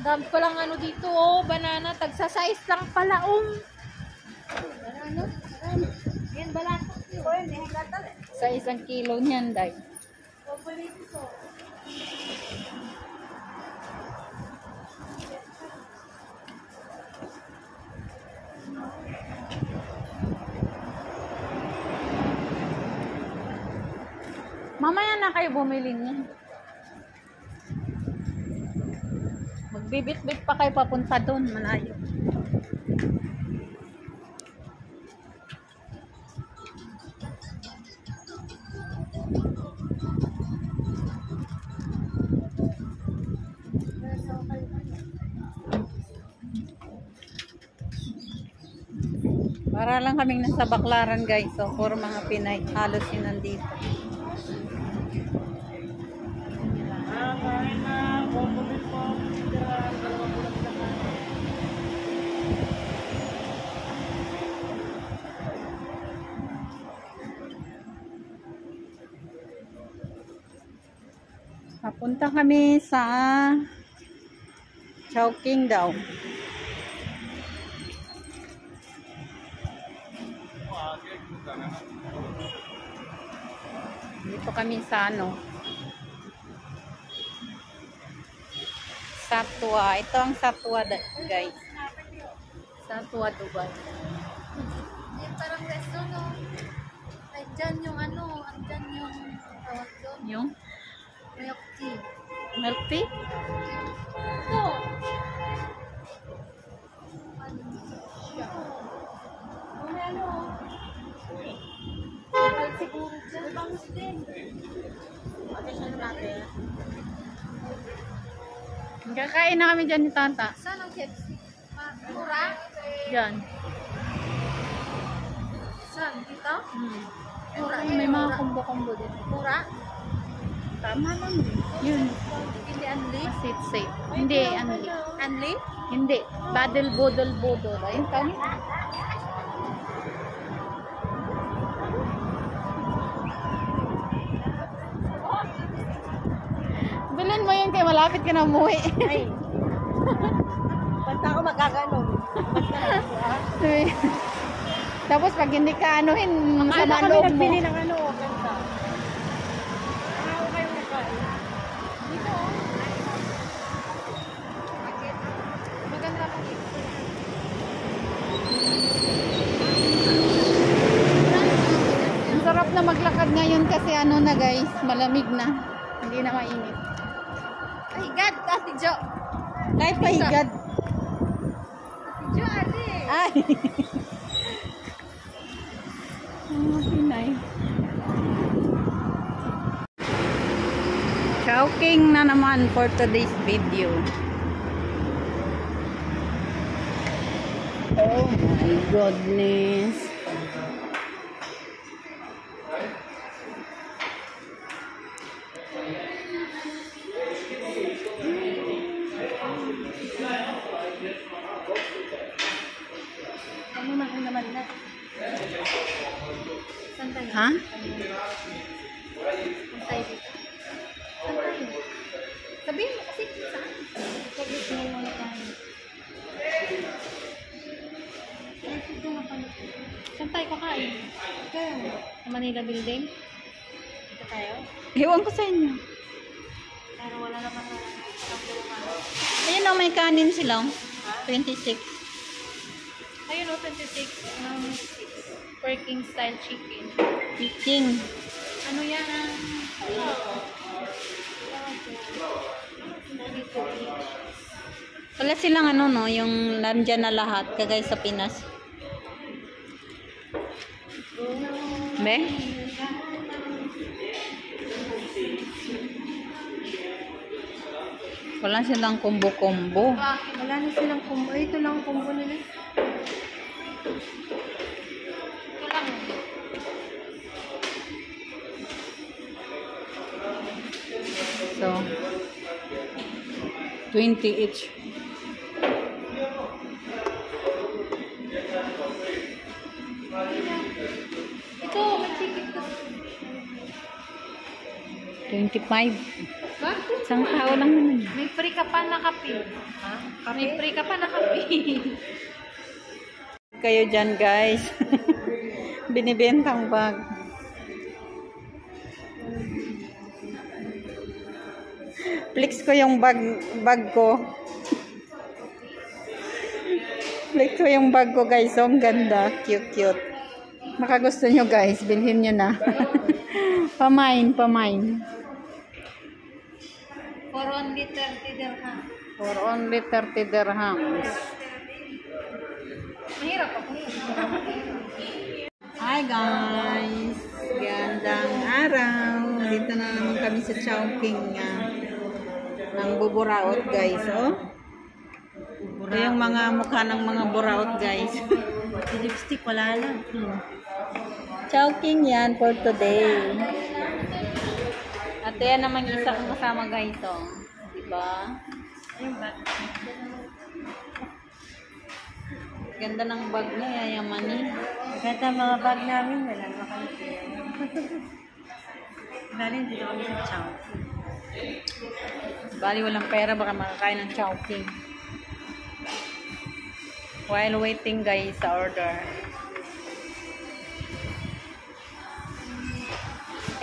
Dami pa lang ano dito, oh, banana. Tagsa size lang pala, Banana? Yan, banana. Sa 1 kilo niyan, day. Mamaya na kayo bumili niyan. Magbibit-bit pa kayo papunta doon, malayo. Para lang kaming nasa Baklaran, guys. So, puro mga Pinay. Halos yun nandito. Papunta kami sa Chowking daw. Dito kami sa ano, Satwa. Ito ang Satwa, guys. Satwa, Dubai. Yan, parang resto, no? Andyan yung ano, andyan yung tawag doon. Yung Milk tea. milk tea? Ito. Ano? Mahal siguro dyan. Bangus din. Ano natin? Kakain na kami dyan ni Tata. Saan ang KFC? Mura? Dyan. Saan? Dito? Mura. May mga kumbo-kumbo din. Mura? Tama lang. Yun. Hindi unli? Sit safe. Hindi, anli. Unli? Hindi. Badal, bodol, bodol. Ayun kami. Bilhin mo yun kaya malapit ka na umuwi. Ay. Basta ako magkaganon. Tapos pag hindi ka anuhin, sama Kami loob mo. nagbili ng ano, ganda. Ako kayo nagkain. Dito, maganda pa dito. Ang sarap na maglakad ngayon kasi ano na guys, malamig na. Hindi na mainit. Ay, God, Ate Jo. Kahit pahigad. Ate Jo, ate. Ay! Mga Pinay. Chowking na naman for today's video. Oh my goodness. Ano naman na? Saan tayo? Ha? Saan tayo dito? Saan tayo? Sabihin mo kasi saan? Sabihin mo muna tayo. Ay, dito nga pala. Saan tayo kakain? Kaya sa Manila Building? Dito tayo? Ewan ko sa inyo. Pero wala naman na Ayun o, may kanin sila. 26. ayun o, 26. Working style chicken. King. Ano yan ang... Wala silang ano no, yung nandyan na lahat, kagaya sa Pinas. Be? Wala silang combo-combo. Wala na silang combo. Ito lang ang combo nila. Ito lang. So, 20 each. Ito, may ticket ko. 25. Ha? Isang tao lang naman. May free ka pa na kape. Ha? May free ka pa na kape. Kayo dyan, guys. Binibentang bag. Flex ko yung bag ko. Flex ko yung bag ko, guys. So, ang ganda. Cute. Makagusto nyo, guys. Bilhin nyo na. Pamain. For only 30 dirham. For only 30 dirhams. Mahirap ako. Hi, guys. Gandang araw. Dito na naman kami sa Chowking ng buburaot, guys. Oh. Ito yung mga mukha ng mga buraot, guys. Lipstick, wala na. Chowking yan for today. At yan naman isa kong kasama, guys. Oh. Diba? Ayun ba? Ganda ng bag niya, yaman eh. Ganda mga bag namin. Wala naman kami siya. Galing dito kami sa chow. Bali, walang pera, baka makakain ng Chowking. While waiting, guys, sa order.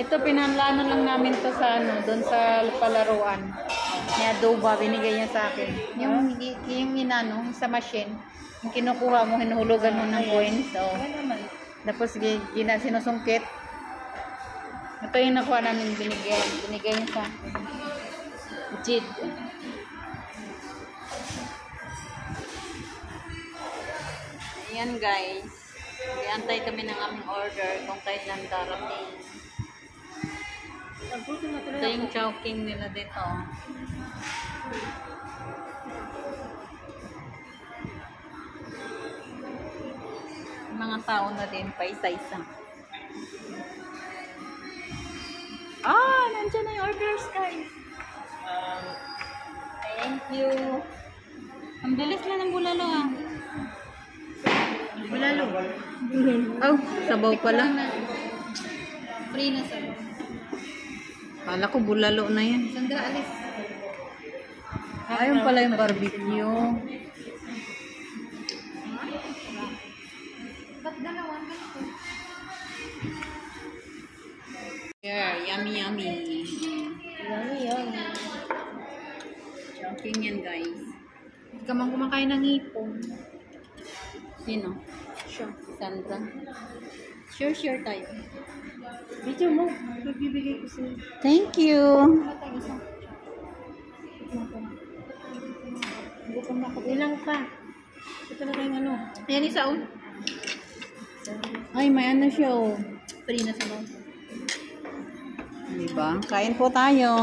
Ito, pinanlano lang namin to sa doon sa palaruan. Ni Adoba, binigay niya sa akin. Yung inano, sa machine. Yung kinukuha mo, hinuhulugan mo ng coins. So, tapos, sinusungkit. Ito yung nakuha namin binigay. Binigay niya sa Jid. Ayan, guys. Iantay kami ng aming order kung kailan darating. Ito yung Chowking nila dito. Mga tao na din pa isa-isa. Nandiyan na yung orders, guys. Thank you. Ang bilis na ng bulalo, Bulalo. Oh, sabaw pala. Free na sabaw. Kala ko bulalo na yan. Sandra, alis. Ayun pala yung barbecue. Ba't dalawa? Yeah, yummy. Yummy. Chowking yan, guys. Hindi ka man kumakain ng hipon. Sino? Siya. Sandra. Share tayo. Video mo. Magbibigay ko sa'yo. Thank you. Gutom na ako. Ilang pa. Ito na kayong ano. Ayan isa oh. Ay, may ano siya, oh. Free na sabaw. Diba? Kain po tayo.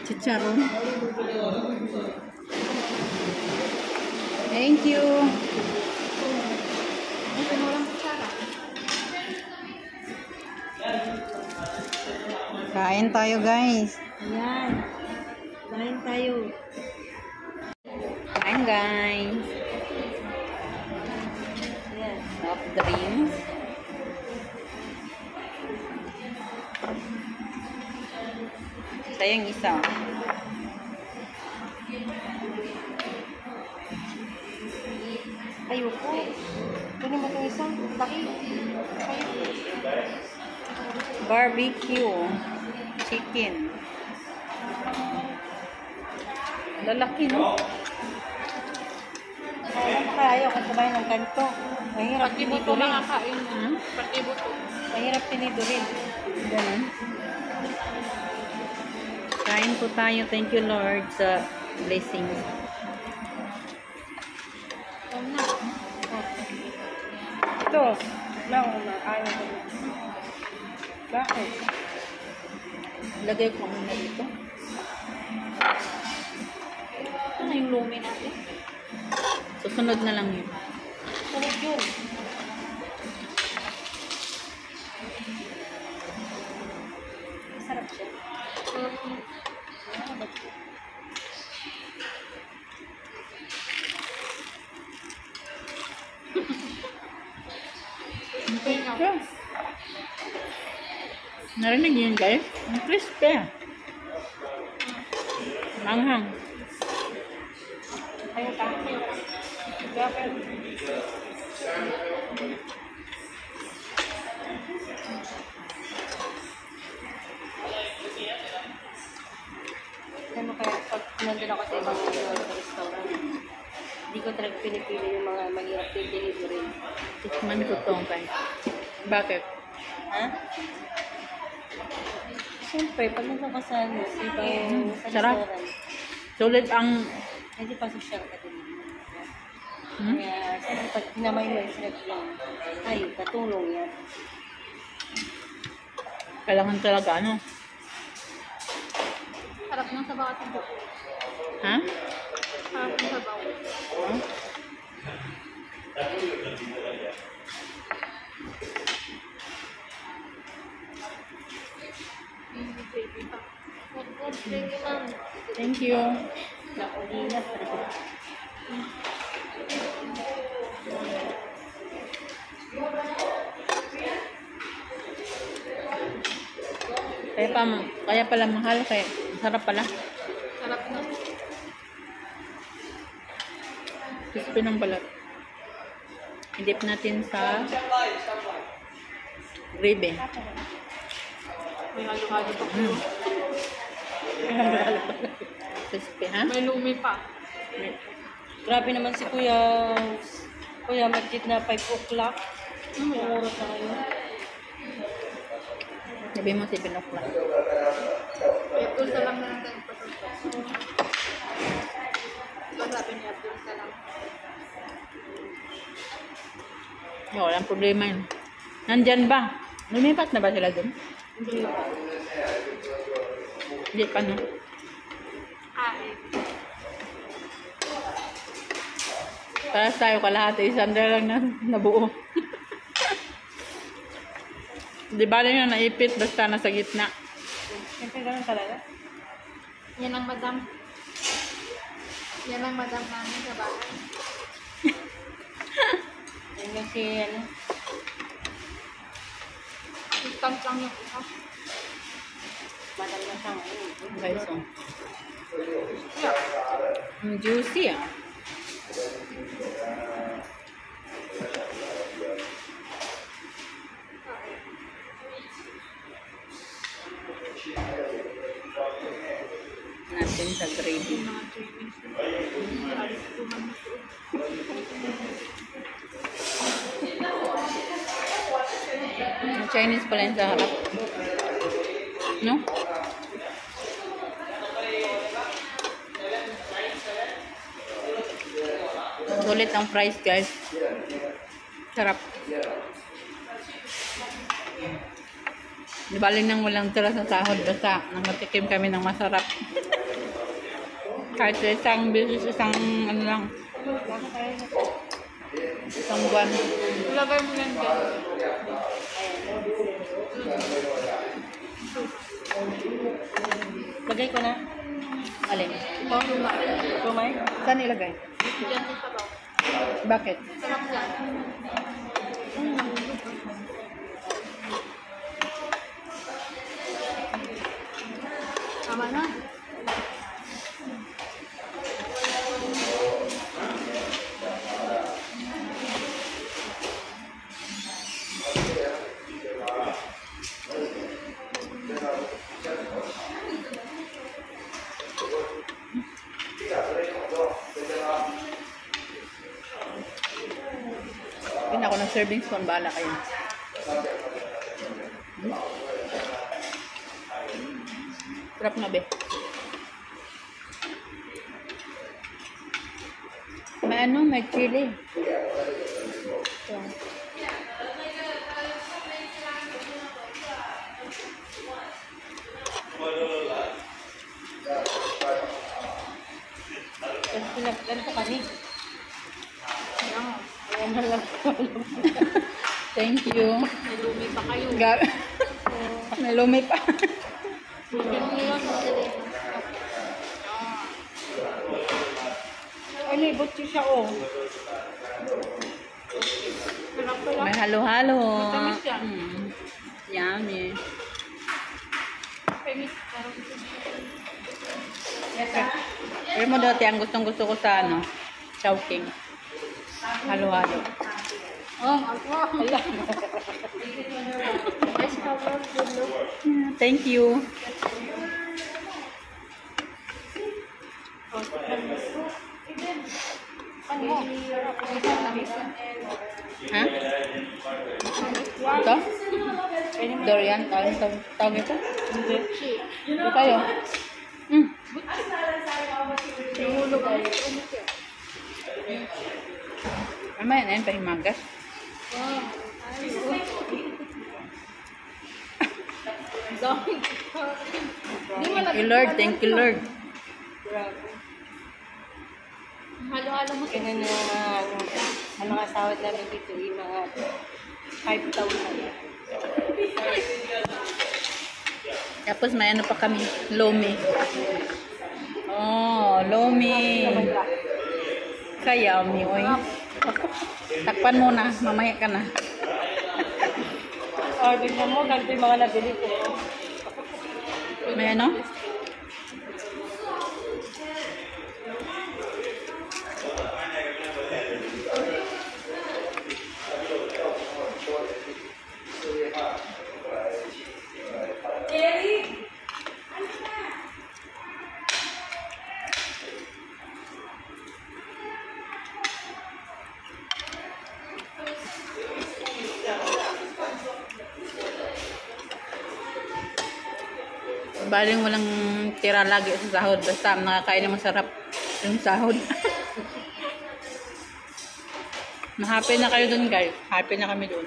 Chicharon. Thank you. Ay, pinulang kutsara. Kain tayo, guys. Ayan. Kain tayo. Kain, guys. Yes. Soft drinks. Ito yung isa. Ayoko. Kunin mo itong isang. Bakit? Barbecue. Chicken. Lalaki, no? Kaya ayaw kung kumain ng ganito. Mahirap tinidurin. Hmm? Mahirap tinidurin. Ganun. Kain po tayo. Thank you, Lord, sa blessings. Ito. Lang, ayaw ko na. Bakit? Lagay ko muna dito. Ito na yung lumi natin. Susunod na lang yun. Sunod yun. Masarap siya. Narinig niyo yun, guys? Ang crispy. Manghang. Ayaw ka. Dapat. Ano kaya pag nandun ako sa ibang restaurant, hindi ko talaga pinipili yung mga mahirap yung delivery. Tikman ko to, guys. Bakit? Ha? Siyempre, pag nandun ka sa ano, sa ibang sa Sarap. restaurant, Sulit ang... hindi pa social ka din. Hmm? Kaya, siyempre, pag pinamay mo yung sinabi lang, ay, katulong yan. Kailangan talaga, ano? Harap ng sabaw at ito. Ha? Harap ng sabaw. Huh? Thank you. Nakulinat. Kaya pala mahal, kaya sarap pala. Sarap na. Crispy ng balat. Idip natin sa gravy. May halo-halo pa. Crispy, ha? May lumi pa. Grabe naman si Kuya Magid na 5 o'clock. May oras na ngayon. Sabi mo si Pinokla. Abdul Salam na lang tayo pa. Sabi ni Abdul Salam. Walang problema yun. Nandyan ba? Lumipat na ba sila dun? Hindi. Hindi pa, no? Para tayo kalahati, isandra lang na nabuo. Di ba rin yung naipit, basta nasa gitna. Siyempre ganun talaga. Yan ang madam. Yan ang madam namin sa bahay. Yan yung si, ano. Instant lang yung isa. Madam na siya ngayon. Okay, so. Yeah. Ang juicy, ah. Natin sa gravy. Chinese pala yung sa harap. No? Sulit ang price, guys. Sarap. Di bali nang walang tira sa sahod, basta nakatikim kami ng masarap. Kahit sa isang business, isang ano lang, isang buwan. Ilagay mo yan dyan. Lagay ko na. Alin? Tumay? Saan ilagay? Diyan sa sabaw. Bakit? Sarap yan. Tama na. Pin ako ng serving spoon, bahala kayo. Sarap na, be. May ano, may chili. So, Kasi pinagdan ko kani. ayan na lang. Thank you. May lumi pa kayo. May lumi pa. Yan yun. Ay, libot siya, oh. Sarap pala. May halo-halo. Matamis yan. Yummy. Pero mo dati ang gustong-gusto ko sa ano, Chowking. Halo-halo. Oh, ako. Yes, cover. Good look. Thank you. Ano? Ha? Ito? Durian? Tawag ito? Hindi. Ito tayo. Nahulog ako. Ano yan? Ayan, pahimagas. Wow. Dami. Thank you, Lord. Thank you, Lord. Halo-halo mo. Ganun yung ang mga sahod namin dito, yung mga 5,000. Tapos may ano pa kami, lomi. Oh, lomi. Kayami, oy. Takpan muna, mamaya ka na. Order na mo, ganito yung mga nabili ko. May ano? Baling walang tira lagi sa sahod. Basta nakakain na masarap yung sahod. Na-happy na kayo dun, guys. Happy na kami dun.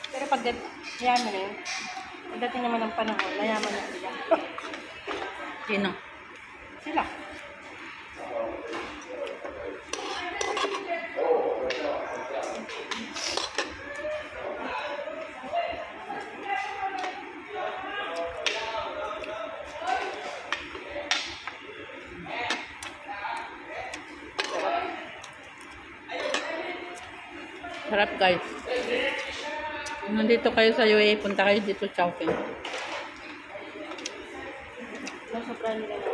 Pero pag yaman na yun, pagdating naman ng panahon, nayaman na sila. Sino? Sila. Sarap, guys. Kung nandito kayo sa UAE, punta kayo dito sa Chowking. Nasobra nila na.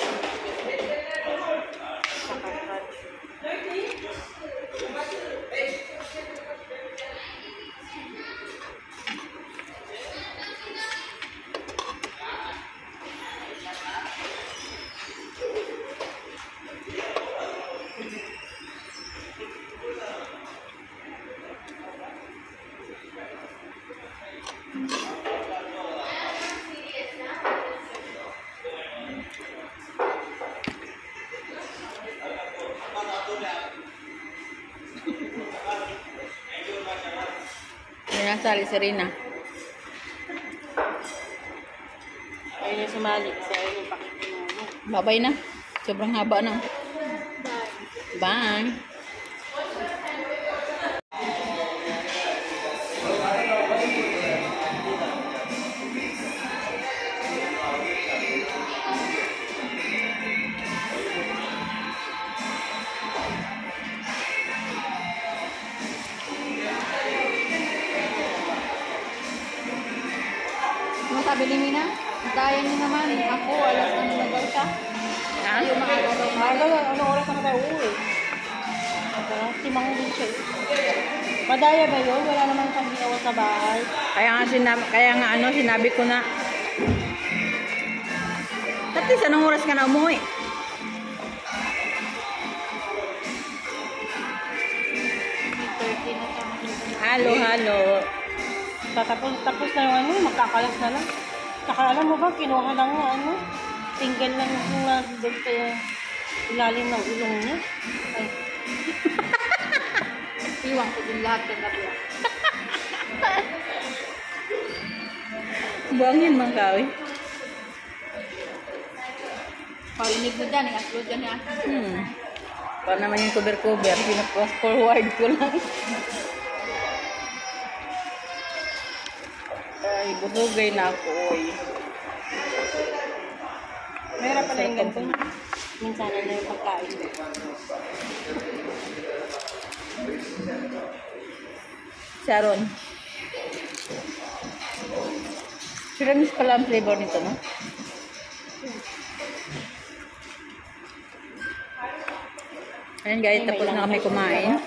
May nasali si Rina. Ayun yung sumali. Kasi ayun yung pakikinawa. Babay na. Sobrang haba na. Bye. Ano sabi ni Mina? Kaya niyo naman. Ako, alas ano na daw siya. Ha? Ayaw maaga daw. Maaga, anong oras na tayo uuwi? Timang din siya. Madaya ba yun? Wala naman kami awa sa bahay. Kaya nga sinabi ko na. At least, anong oras ka na umuwi? Halo, halo. Tapos na yung ano, magkakalas na lang. Saka alam mo ba, kinuha lang yung ano, tinggal lang yung doon sa ilalim ng ilong niya. Ay, Iwan ko din lahat ng gabi. Buangin man kawi. Parinig mo dyan, i-upload dyan yan. Pa naman yung cover-cover. Pinapost forward ko lang. Ay, busugay na ako, oy. meron pala yung ganito. Minsan na yung pagkain. Sharon. Siramis pala ang flavor nito, no? Ayan guys, tapos na kami kumain.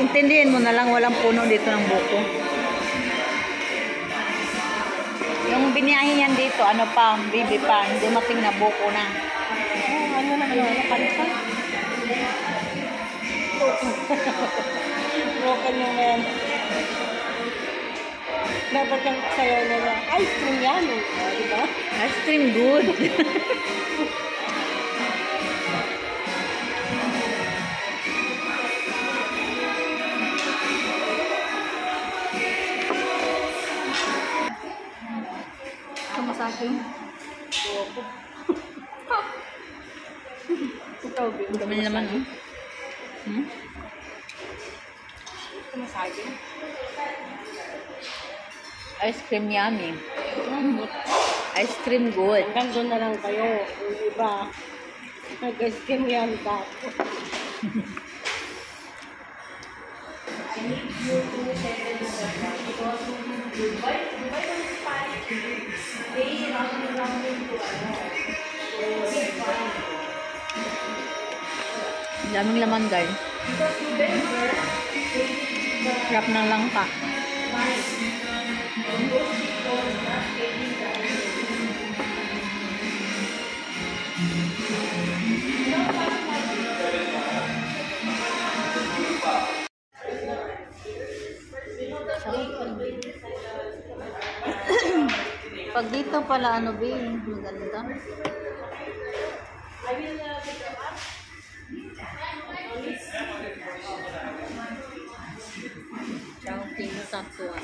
Intindihin mo na lang, walang puno dito ng buko. Yung biniyahin yan dito, ano pa, baby pa, hindi mating na buko na. Ano na, kanta? Broken yung yan. Dapat yung sayaw nila. Ice cream yan, diba? Ice cream good. Masaki. Ito, baby. Dami naman, oh. Ito masagi. Ice cream yummy. Ice cream good. Hanggang doon na lang kayo. Yung iba, nag-ice cream yan ka. Daming laman, guys. Sarap ng langka. Pag dito pala, ano ba, maganda. Ciao, King Satua.